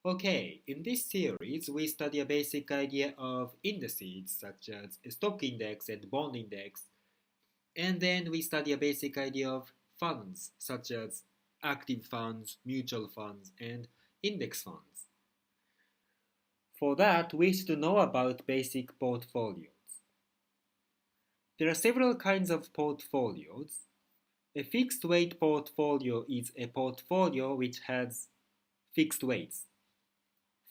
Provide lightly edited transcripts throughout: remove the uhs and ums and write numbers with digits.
Okay, in this series, we study a basic idea of indices such as a stock index and bond index, and then we study a basic idea of funds such as active funds, mutual funds, and index funds. For that, we should know about basic portfolios. There are several kinds of portfolios. A fixed weight portfolio is a portfolio which has fixed weights.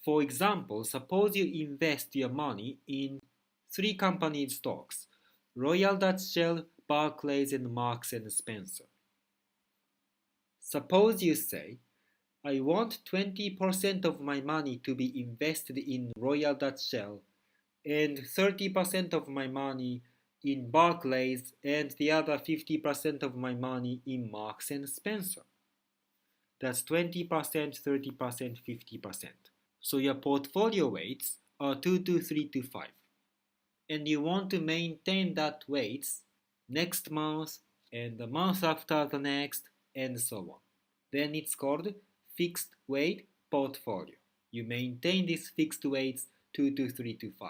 For example, suppose you invest your money in three companies' stocks: Royal Dutch Shell, Barclays, and Marks and Spencer. Suppose you say, I want 20% of my money to be invested in Royal Dutch Shell and 30% of my money in Barclays and the other 50% of my money in Marks and Spencer. That's 20%, 30%, 50%. So your portfolio weights are 2 to 3 to 5. And you want to maintain that weights next month and the month after the next and so on. Then it's called fixed weight portfolio. You maintain these fixed weights 2 to 3 to 5.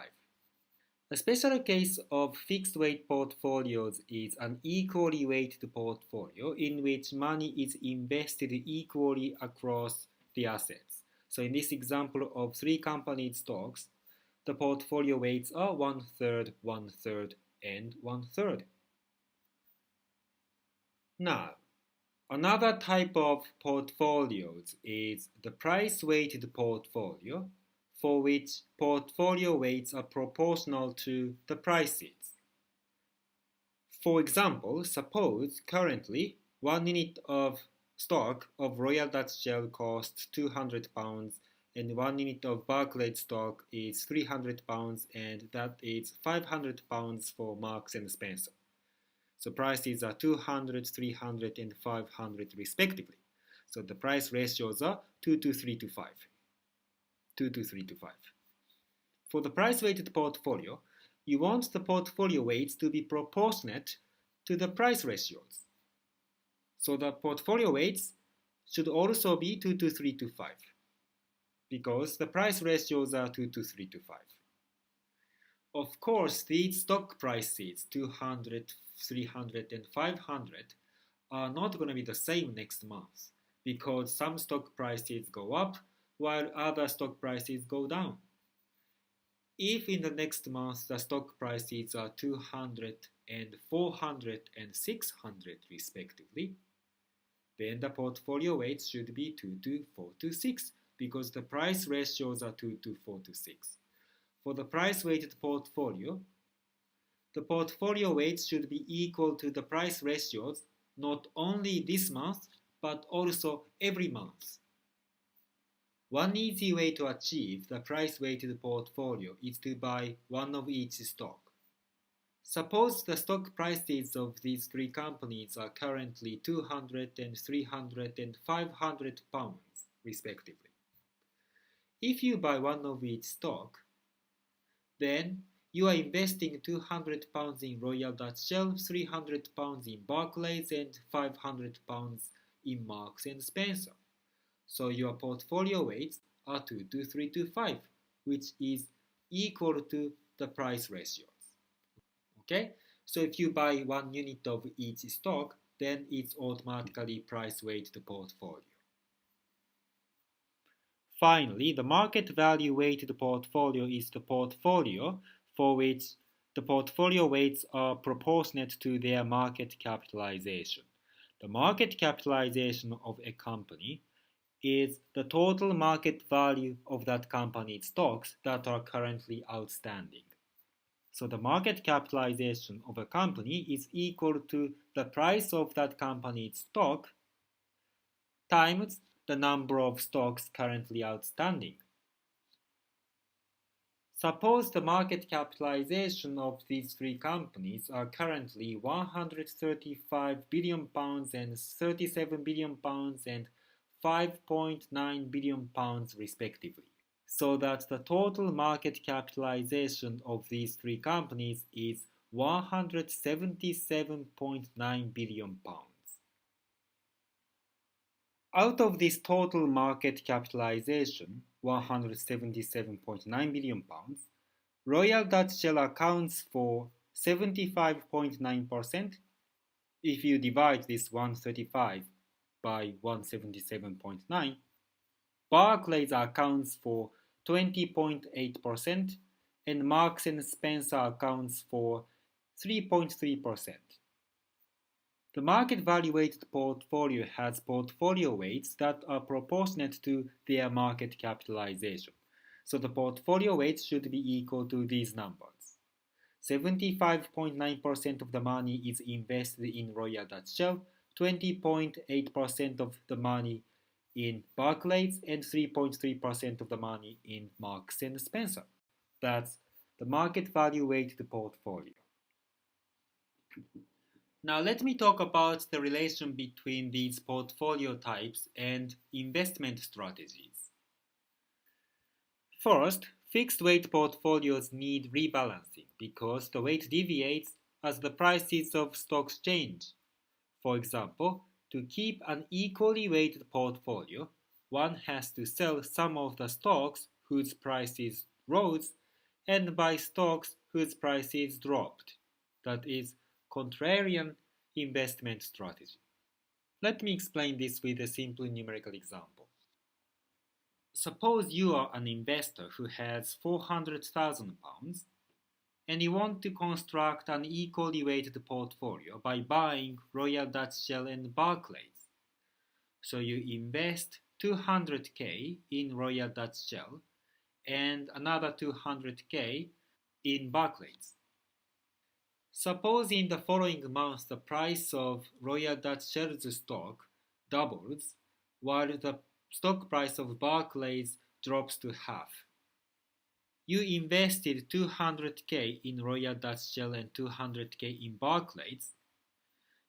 A special case of fixed weight portfolios is an equally weighted portfolio in which money is invested equally across the assets. So in this example of three company stocks, the portfolio weights are 1/3, 1/3, and 1/3. Now, another type of portfolios is the price-weighted portfolio, for which portfolio weights are proportional to the prices. For example, suppose currently 1 unit of stock of Royal Dutch Shell costs £200 and 1 unit of Barclays stock is £300 and that is £500 for Marks and Spencer. So prices are 200, 300 and 500 respectively. So the price ratios are 2 to 3 to 5. 2 to 3 to 5. For the price-weighted portfolio, you want the portfolio weights to be proportionate to the price ratios. So the portfolio weights should also be 2 to 3 to 5 because the price ratios are 2 to 3 to 5. Of course, these stock prices, 200, 300 and 500, are not going to be the same next month because some stock prices go up while other stock prices go down. If in the next month the stock prices are 200 and 400 and 600 respectively, then the portfolio weights should be 2 to 4 to 6 because the price ratios are 2 to 4 to 6. For the price-weighted portfolio, the portfolio weights should be equal to the price ratios not only this month but also every month. One easy way to achieve the price-weighted portfolio is to buy one of each stock. Suppose the stock prices of these three companies are currently 200 and 300 and 500 pounds, respectively. If you buy one of each stock, then you are investing 200 pounds in Royal Dutch Shell, 300 pounds in Barclays, and 500 pounds in Marks and Spencer. So your portfolio weights are 2 to 3 to 5, which is equal to the price ratios. Okay? So if you buy 1 unit of each stock, then it's automatically price-weighted portfolio. Finally, the market value weighted portfolio is the portfolio for which the portfolio weights are proportionate to their market capitalization. The market capitalization of a company is the total market value of that company's stocks that are currently outstanding. So the market capitalization of a company is equal to the price of that company's stock times the number of stocks currently outstanding. Suppose the market capitalization of these three companies are currently £135 billion and £37 billion and £5.9 billion respectively, so that the total market capitalization of these three companies is £177.9 billion. Out of this total market capitalization, £177.9 billion, Royal Dutch Shell accounts for 75.9%. If you divide this 135 by 177.9, Barclays accounts for 20.8% and Marks and Spencer accounts for 3.3%. The market value-weighted portfolio has portfolio weights that are proportionate to their market capitalization. So the portfolio weights should be equal to these numbers. 75.9% of the money is invested in Royal Dutch Shell, 20.8% of the money in Barclays, and 3.3% of the money in Marks and Spencer. That's the market value weighted portfolio. Now let me talk about the relation between these portfolio types and investment strategies. First, fixed weight portfolios need rebalancing because the weight deviates as the prices of stocks change. For example, to keep an equally weighted portfolio, one has to sell some of the stocks whose prices rose and buy stocks whose prices dropped. That is contrarian investment strategy. Let me explain this with a simple numerical example. Suppose you are an investor who has £400,000 and you want to construct an equally weighted portfolio by buying Royal Dutch Shell and Barclays. So you invest 200k in Royal Dutch Shell and another 200k in Barclays. Suppose in the following month the price of Royal Dutch Shell's stock doubles while the stock price of Barclays drops to half. You invested 200k in Royal Dutch Shell and 200k in Barclays.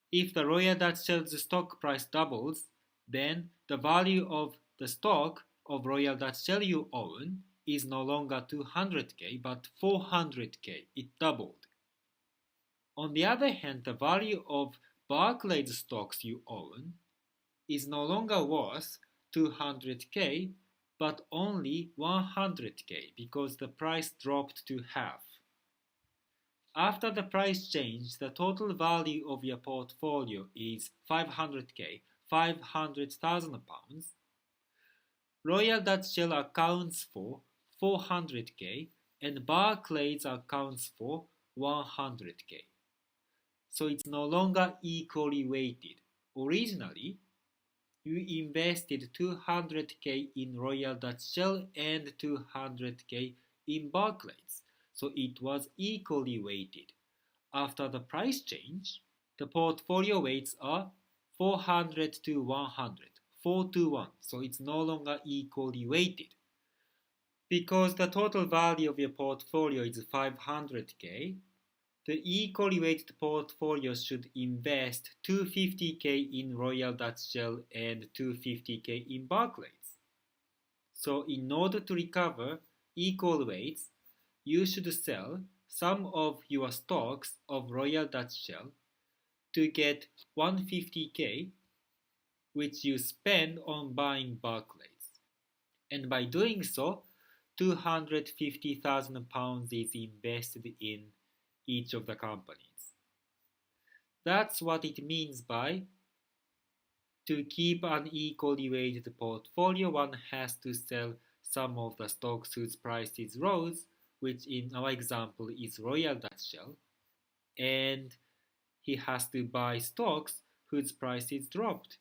If the Royal Dutch Shell's stock price doubles, then the value of the stock of Royal Dutch Shell you own is no longer 200k but 400k. It doubled. On the other hand, the value of Barclays stocks you own is no longer worth 200k but only 100k because the price dropped to half. After the price change, the total value of your portfolio is 500k, £500,000. Royal Dutch Shell accounts for 400k and Barclays accounts for 100k. So it's no longer equally weighted. Originally, you invested 200k in Royal Dutch Shell and 200k in Barclays. So it was equally weighted. After the price change, the portfolio weights are 400 to 100, 4 to 1. So it's no longer equally weighted. Because the total value of your portfolio is 500k, the equally weighted portfolio should invest 250k in Royal Dutch Shell and 250k in Barclays. So in order to recover equal weights, you should sell some of your stocks of Royal Dutch Shell to get 150k, which you spend on buying Barclays. And by doing so, £250,000 is invested in each of the companies. That's what it means by to keep an equally weighted portfolio, one has to sell some of the stocks whose prices rose, which in our example is Royal Dutch Shell, and he has to buy stocks whose prices dropped,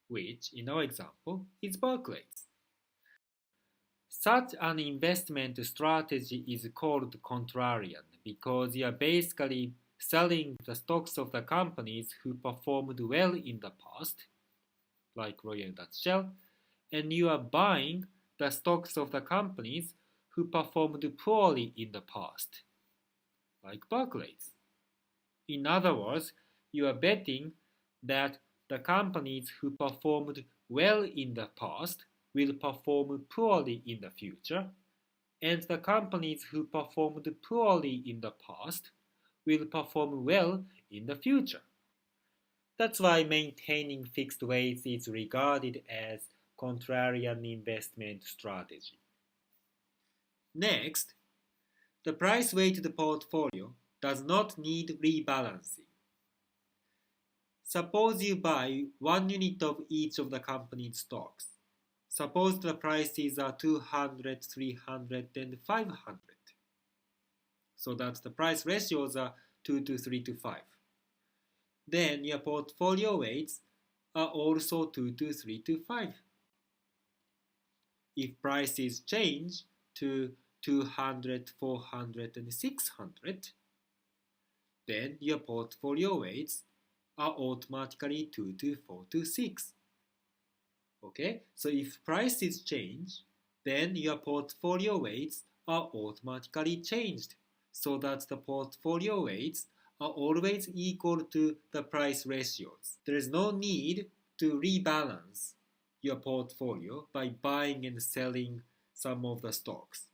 which in our example is Barclays. Such an investment strategy is called contrarian because you are basically selling the stocks of the companies who performed well in the past, like Royal Dutch Shell, and you are buying the stocks of the companies who performed poorly in the past, like Barclays. In other words, you are betting that the companies who performed well in the past will perform poorly in the future, and the companies who performed poorly in the past will perform well in the future. That's why maintaining fixed weights is regarded as contrarian investment strategy. Next, the price-weighted portfolio does not need rebalancing. Suppose you buy 1 unit of each of the company's stocks. Suppose the prices are 200, 300, and 500. So that the price ratios are 2 to 3 to 5. Then your portfolio weights are also 2 to 3 to 5. If prices change to 200, 400, and 600, then your portfolio weights are automatically 2 to 4 to 6. Okay, so if prices change, then your portfolio weights are automatically changed so that the portfolio weights are always equal to the price ratios. There is no need to rebalance your portfolio by buying and selling some of the stocks.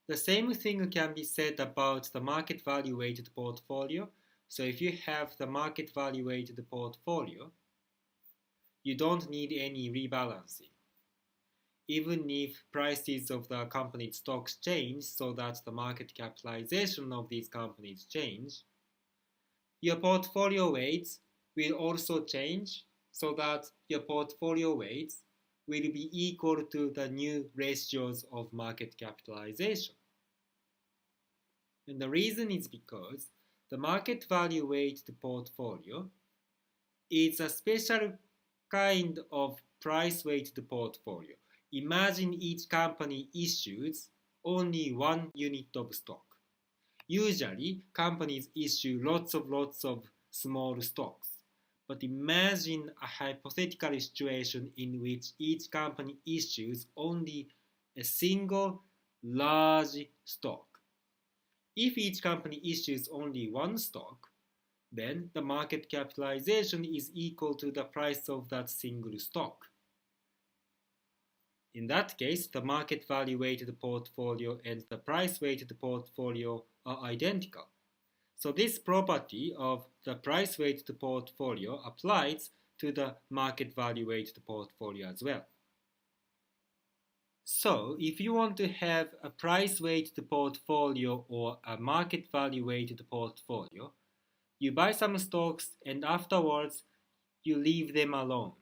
The same thing can be said about the market value weighted portfolio. So if you have the market value weighted portfolio, you don't need any rebalancing. Even if prices of the company's stocks change so that the market capitalization of these companies change, your portfolio weights will also change so that your portfolio weights will be equal to the new ratios of market capitalization. And the reason is because the market value weighted portfolio is a special kind of price-weighted portfolio. Imagine each company issues only 1 unit of stock. Usually, companies issue lots of small stocks. But imagine a hypothetical situation in which each company issues only a single large stock. If each company issues only one stock, then the market capitalization is equal to the price of that single stock. In that case, the market value weighted portfolio and the price weighted portfolio are identical. So this property of the price weighted portfolio applies to the market value weighted portfolio as well. So if you want to have a price weighted portfolio or a market value weighted portfolio, you buy some stocks and afterwards you leave them alone.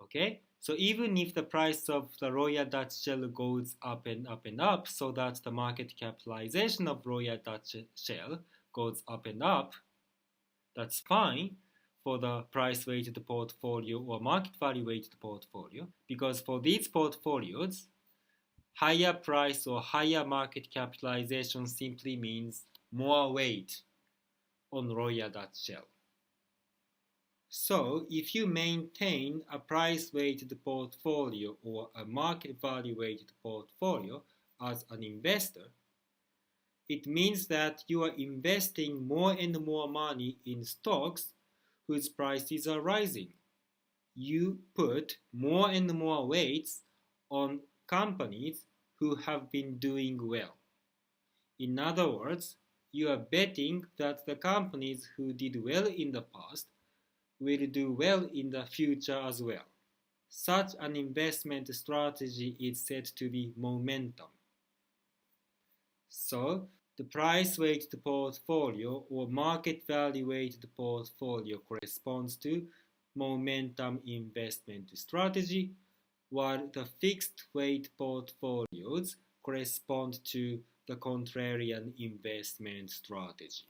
Okay? So even if the price of the Royal Dutch Shell goes up and up and up so that the market capitalization of Royal Dutch Shell goes up and up, that's fine for the price weighted portfolio or market value weighted portfolio, because for these portfolios, higher price or higher market capitalization simply means more weight on Royal Dutch Shell. So if you maintain a price-weighted portfolio or a market value-weighted portfolio as an investor, it means that you are investing more and more money in stocks whose prices are rising. You put more and more weights on companies who have been doing well. In other words, you are betting that the companies who did well in the past will do well in the future as well. Such an investment strategy is said to be momentum. So, the price-weighted portfolio or market value-weighted portfolio corresponds to momentum investment strategy, while the fixed-weight portfolios correspond to the contrarian investment strategy.